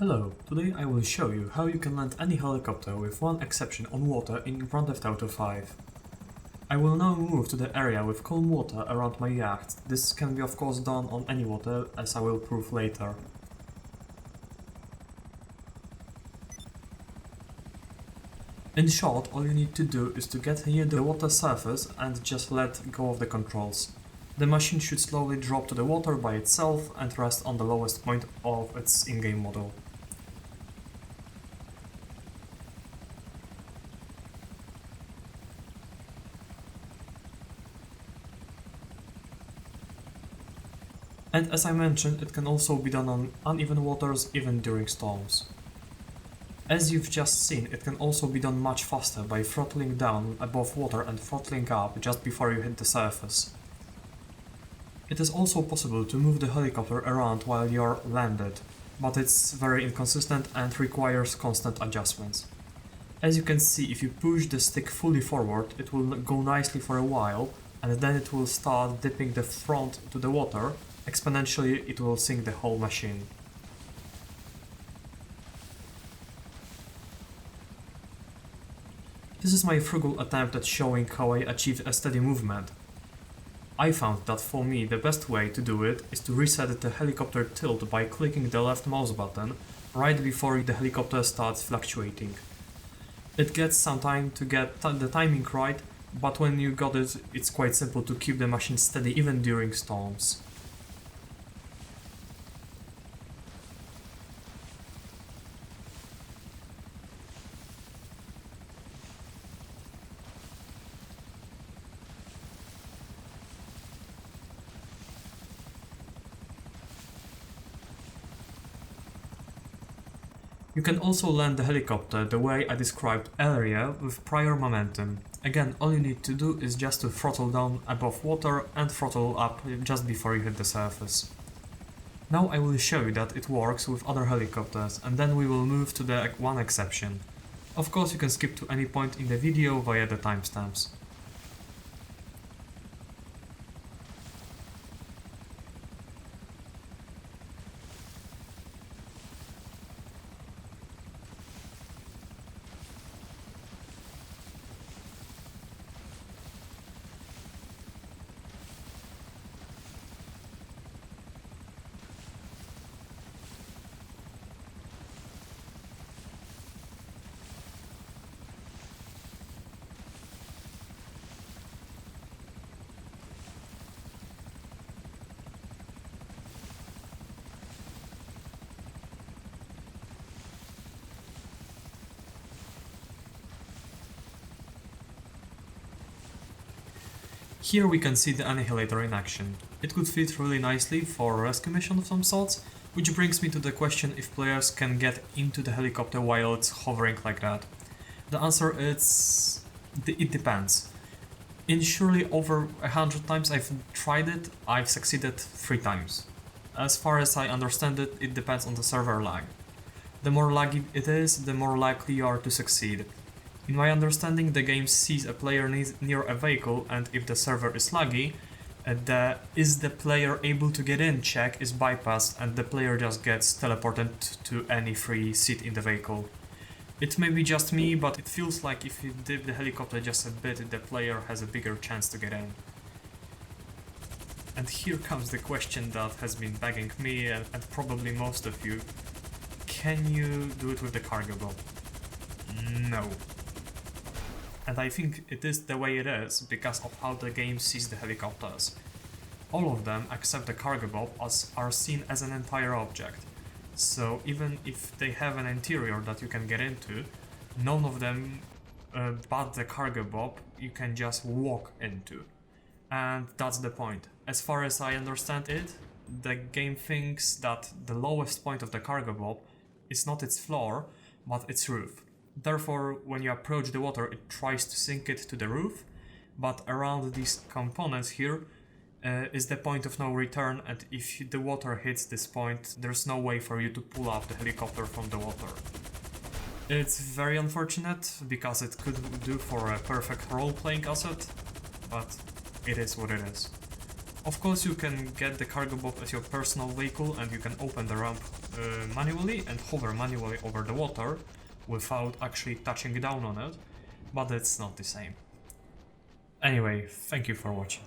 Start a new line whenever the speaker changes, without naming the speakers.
Hello, today I will show you how you can land any helicopter with one exception on water in Grand Theft Auto 5. I will now move to the area with calm water around my yacht. This can be of course done on any water, as I will prove later. In short, all you need to do is to get near the water surface and just let go of the controls. The machine should slowly drop to the water by itself and rest on the lowest point of its in-game model. And as I mentioned, it can also be done on uneven waters even during storms. As you've just seen, it can also be done much faster by throttling down above water and throttling up just before you hit the surface. It is also possible to move the helicopter around while you're landed, but it's very inconsistent and requires constant adjustments. As you can see, if you push the stick fully forward, it will go nicely for a while, and then it will start dipping the front to the water. Exponentially, it will sink the whole machine. This is my frugal attempt at showing how I achieve a steady movement. I found that for me the best way to do it is to reset the helicopter tilt by clicking the left mouse button right before the helicopter starts fluctuating. It gets some time to get the timing right, but when you got it, it's quite simple to keep the machine steady even during storms. You can also land the helicopter the way I described earlier with prior momentum. Again, all you need to do is just to throttle down above water and throttle up just before you hit the surface. Now I will show you that it works with other helicopters, and then we will move to the one exception. Of course, you can skip to any point in the video via the timestamps. Here we can see the annihilator in action. It could fit really nicely for a rescue mission of some sorts, which brings me to the question if players can get into the helicopter while it's hovering like that. The answer is... it depends. In surely over 100 times I've tried it, I've succeeded 3 times. As far as I understand it, it depends on the server lag. The more laggy it is, the more likely you are to succeed. In my understanding, the game sees a player near a vehicle, and if the server is laggy, the "is the player able to get in" check is bypassed and the player just gets teleported to any free seat in the vehicle. It may be just me, but it feels like if you dip the helicopter just a bit, the player has a bigger chance to get in. And here comes the question that has been bugging me and probably most of you. Can you do it with the cargo bob? No. And I think it is the way it is because of how the game sees the helicopters. All of them, except the cargo bob, are seen as an entire object. So even if they have an interior that you can get into, none of them but the cargo bob you can just walk into. And that's the point. As far as I understand it, the game thinks that the lowest point of the cargo bob is not its floor, but its roof. Therefore, when you approach the water, it tries to sink it to the roof, but around these components here is the point of no return, and if the water hits this point, there's no way for you to pull up the helicopter from the water. It's very unfortunate, because it could do for a perfect role-playing asset, but it is what it is. Of course, you can get the cargo boat as your personal vehicle and you can open the ramp manually and hover manually over the water without actually touching down on it, but it's not the same. Anyway, thank you for watching.